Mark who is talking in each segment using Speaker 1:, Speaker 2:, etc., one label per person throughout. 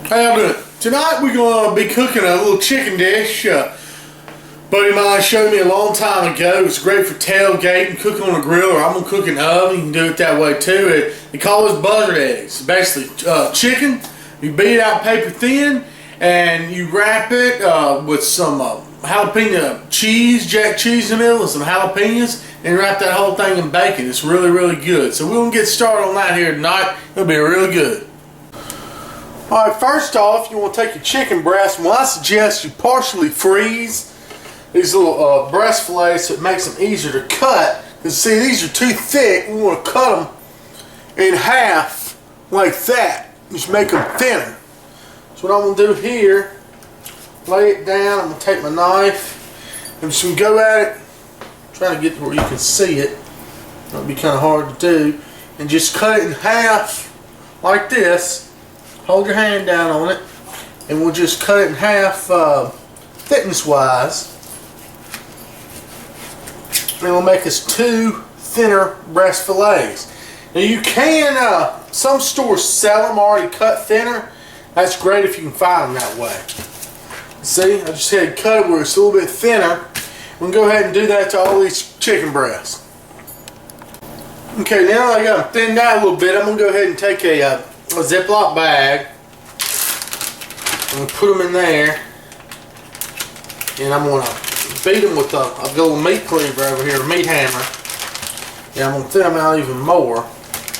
Speaker 1: How y'all doing? Tonight we're going to be cooking a little chicken dish. Buddy of mine showed me a long time ago. It's great for tailgating, cooking on a grill, or I'm going to cook in the oven. You can do it that way too. They call this Buzzard Eggs. Basically chicken, you beat it out paper thin, and you wrap it with some jalapeno cheese, jack cheese in the middle, and some jalapenos, and wrap that whole thing in bacon. It's really, really good. So we're going to get started on that here tonight. It'll be really good. Alright, first off, you want to take your chicken breast. Well, I suggest you partially freeze these little breast fillets so it makes them easier to cut. Because see, these are too thick. We want to cut them in half like that. Just make them thinner. So what I'm going to do here, lay it down. I'm going to take my knife and just go at it. Try to get to where you can see it. That'll be kind of hard to do. And just cut it in half like this. Hold your hand down on it, and we'll just cut it in half thickness wise. And we'll make us two thinner breast fillets. Now you can, some stores sell them already cut thinner. That's great if you can find them that way. See, I just had to cut it where it's a little bit thinner. We'll go ahead and do that to all these chicken breasts. Okay, now I got them thinned out a little bit. I'm going to go ahead and take a Ziploc bag. I'm going to put them in there, and I'm going to beat them with a little meat cleaver over here, a meat hammer. And I'm going to thin them out even more,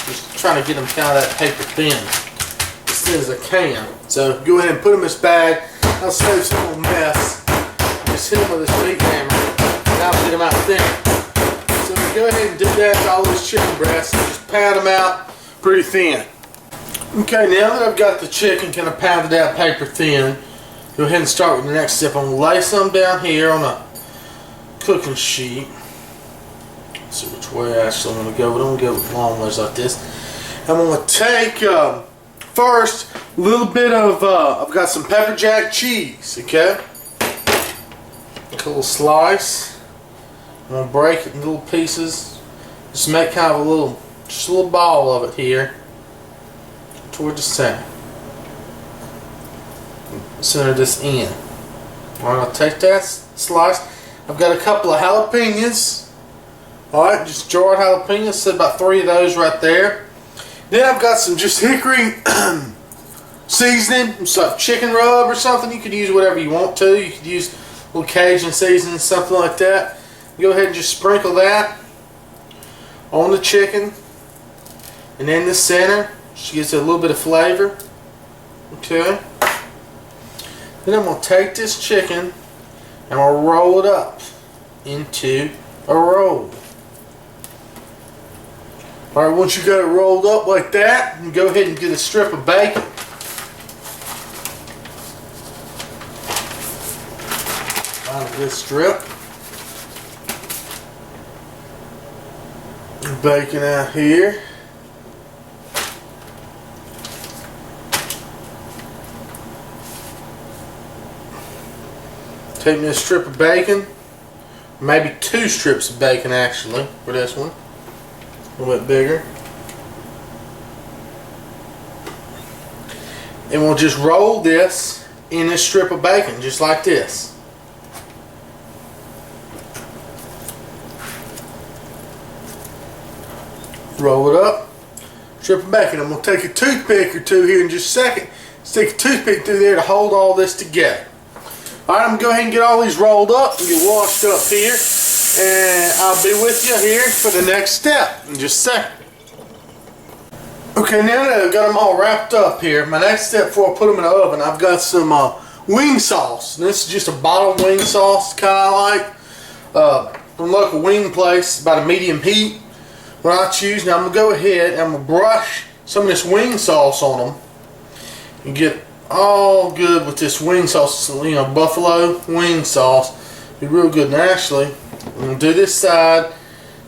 Speaker 1: just trying to get them kind of that paper thin, as thin as I can. So go ahead and put them in this bag. I'll save some little mess. Just hit them with this meat hammer, and I'll get them out thin. So go ahead and do that to all those chicken breasts, and just pound them out pretty thin. Okay, now that I've got the chicken kind of pounded out paper thin, go ahead and start with the next step. I'm going to lay some down here on a cooking sheet. Let's see which way I actually want to go. We don't go with long ways like this. I'm going to take first a little bit of, I've got some pepper jack cheese, okay? A little slice. I'm going to break it in little pieces. Just make kind of a little, just a little ball of it here. Toward the center. Center this in. Alright, I'll take that slice. I've got a couple of jalapenos. Alright, just jarred jalapenos. So about 3 of those right there. Then I've got some just hickory seasoning, some chicken rub or something. You could use whatever you want to. You could use a little Cajun seasoning, something like that. Go ahead and just sprinkle that on the chicken. And in the center. She gives it a little bit of flavor. Okay. Then I'm going to take this chicken and I'll roll it up into a roll. Alright, once you got it rolled up like that, you go ahead and get a strip of bacon. Find a good strip. Bacon out here. Take me a strip of bacon, maybe 2 strips of bacon actually for this one, a little bit bigger. And we'll just roll this in this strip of bacon, just like this. Roll it up, strip of bacon. I'm going to take a toothpick or two here in just a second, stick a toothpick through there to hold all this together. Alright, I'm going to go ahead and get all these rolled up and get washed up here. And I'll be with you here for the next step in just a second. Okay, now that I've got them all wrapped up here, my next step before I put them in the oven, I've got some wing sauce. And this is just a bottled wing sauce, kind of like from a local wing place, about a medium heat. What I choose, now I'm going to go ahead and I'm going to brush some of this wing sauce on them and get all good with this wing sauce, you know, buffalo wing sauce. Be real good. And actually, I'm going to do this side,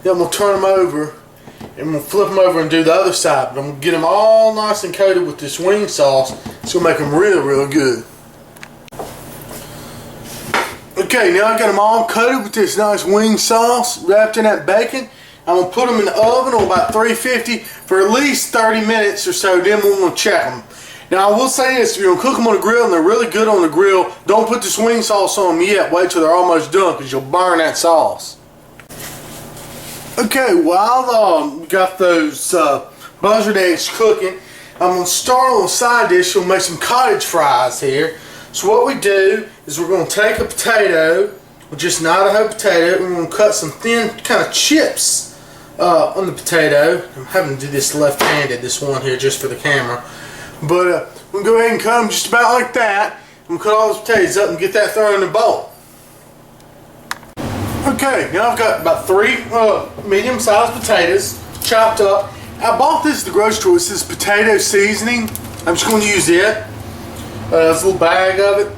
Speaker 1: then I'm going to turn them over, and I'm going to flip them over and do the other side. But I'm going to get them all nice and coated with this wing sauce. It's going to make them real, real good. Okay, now I got them all coated with this nice wing sauce, wrapped in that bacon. I'm going to put them in the oven on about 350 for at least 30 minutes or so. Then we're going to check them. Now I will say this, if you're going to cook them on the grill and they're really good on the grill, don't put the swing sauce on them yet. Wait till they're almost done because you'll burn that sauce. Okay, while we got those buzzard eggs cooking, I'm going to start on the side dish. We'll make some cottage fries here. So what we do is we're going to take a potato, just an Idaho potato, and we're going to cut some thin kind of chips on the potato. I'm having to do this left-handed, this one here, just for the camera. But we'll go ahead and cut them just about like that. And we'll cut all those potatoes up and get that thrown in the bowl. Okay, now I've got about 3 medium-sized potatoes chopped up. I bought this at the grocery store. It says potato seasoning. I'm just going to use it. There's a little bag of it.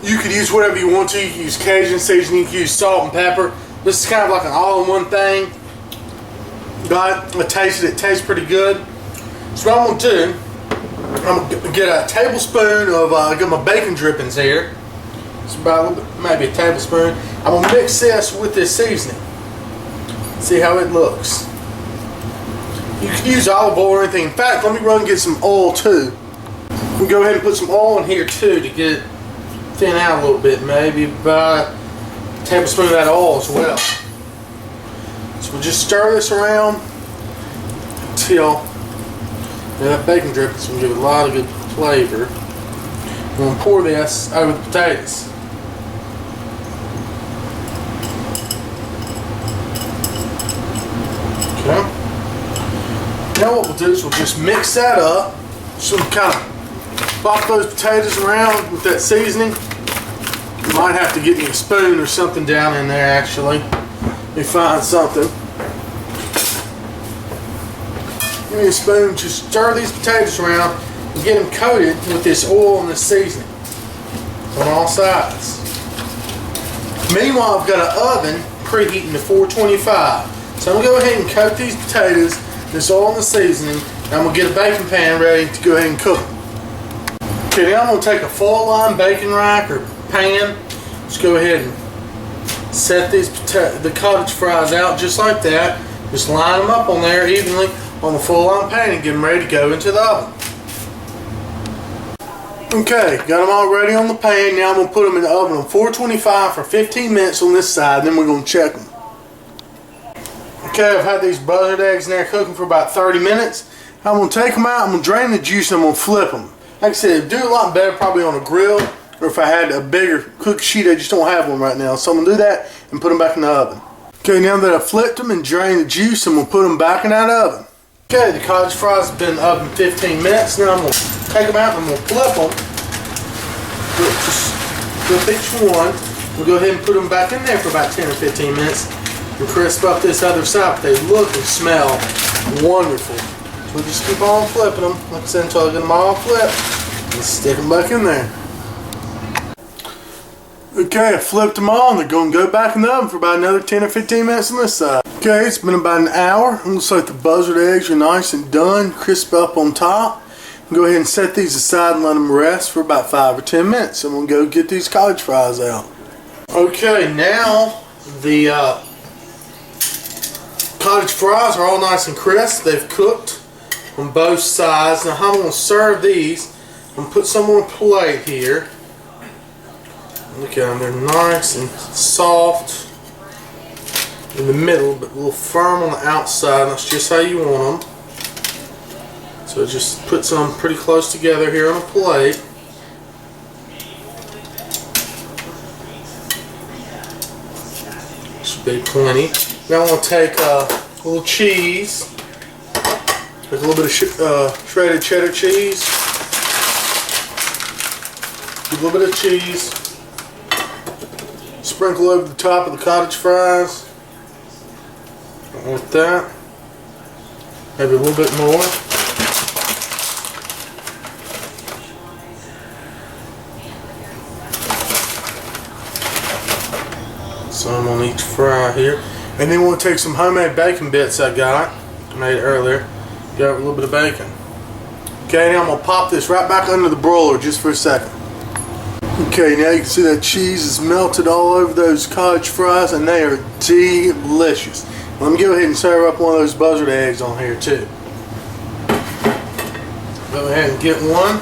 Speaker 1: You could use whatever you want to. You can use Cajun seasoning. You can use salt and pepper. This is kind of like an all-in-one thing. I tasted it. It tastes pretty good. So what I'm going to do, I'm going to get a tablespoon of get my bacon drippings here. It's about a little bit, maybe a tablespoon. I'm going to mix this with this seasoning. See how it looks. You can use olive oil or anything. In fact, let me run and get some oil too. We'll go ahead and put some oil in here too to get it thin out a little bit. Maybe about a tablespoon of that oil as well. So we'll just stir this around until that bacon dripping is going to give it a lot of good flavor. I'm going to pour this over the potatoes. Okay. Now what we'll do is we'll just mix that up. So we'll kind of pop those potatoes around with that seasoning. You might have to get me a spoon or something down in there actually. Let me find something. Give me a spoon, just stir these potatoes around and get them coated with this oil and this seasoning on all sides. Meanwhile, I've got an oven preheating to 425. So I'm going to go ahead and coat these potatoes, this oil and the seasoning, and I'm going to get a baking pan ready to go ahead and cook them. Okay, now I'm going to take a full line baking rack or pan. Just go ahead and set the cottage fries out just like that. Just line them up on there evenly on the full line pan and get them ready to go into the oven. Okay, got them all ready on the pan. Now I'm going to put them in the oven on 425 for 15 minutes on this side, then we're going to check them. Okay, I've had these buzzard eggs in there cooking for about 30 minutes. I'm going to take them out, I'm going to drain the juice, and I'm going to flip them. Like I said, it'd do a lot better probably on a grill, or if I had a bigger cookie sheet. I just don't have one right now. So I'm going to do that and put them back in the oven. Okay, now that I've flipped them and drained the juice, I'm going to put them back in that oven. Okay, the cottage fries have been in the oven 15 minutes. Now I'm going to take them out and I'm going to flip them. Just flip each one. We'll go ahead and put them back in there for about 10 or 15 minutes and crisp up this other side. They look and smell wonderful. So we'll just keep on flipping them, like I said, until I get them all flipped and stick them back in there. Okay, I flipped them all and they're going to go back in the oven for about another 10 or 15 minutes on this side. Okay, it's been about an hour. It looks like the buzzard eggs are nice and done, crisp up on top. Go ahead and set these aside and let them rest for about 5 or 10 minutes. I'm going to go get these cottage fries out. Okay, now the cottage fries are all nice and crisp. They've cooked on both sides. Now I'm going to serve these. I'm going to put some on a plate here. Look at them, they're nice and soft in the middle, but a little firm on the outside. That's just how you want them. So just put some pretty close together here on a plate. Should be plenty. Now I'm going to take a little cheese, like a little bit of shredded cheddar cheese, a little bit of cheese. Sprinkle over the top of the cottage fries. Like that. Maybe a little bit more. Some on each fry here. And then we'll take some homemade bacon bits I made earlier. Got a little bit of bacon. Okay, now I'm going to pop this right back under the broiler just for a second. Okay, now you can see that cheese is melted all over those cottage fries and they are delicious. Let me go ahead and serve up one of those buzzard eggs on here too. Go ahead and get one.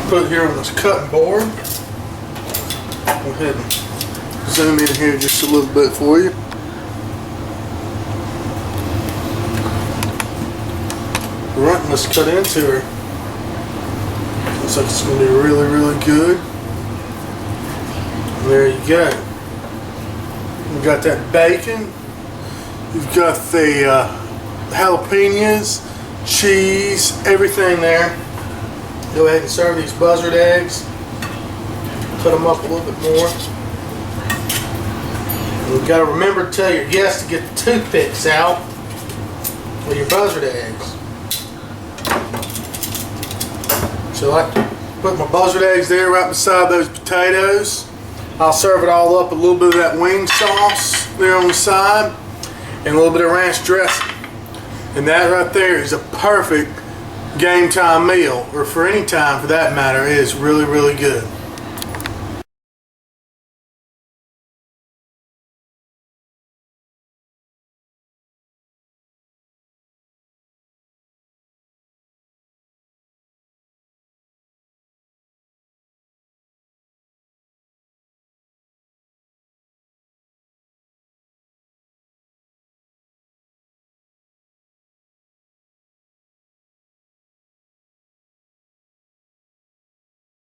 Speaker 1: Put it here on this cutting board. Go ahead and zoom in here just a little bit for you. Right, let's cut into her. Looks like it's going to be really, really good. And there you go. We've got that bacon. You've got the jalapenos, cheese, everything there. Go ahead and serve these buzzard eggs. Cut them up a little bit more. And you've got to remember to tell your guests to get the toothpicks out with your buzzard eggs. So I put my buzzard eggs there right beside those potatoes. I'll serve it all up, a little bit of that wing sauce there on the side, and a little bit of ranch dressing. And that right there is a perfect game time meal, or for any time for that matter. It is really, really good.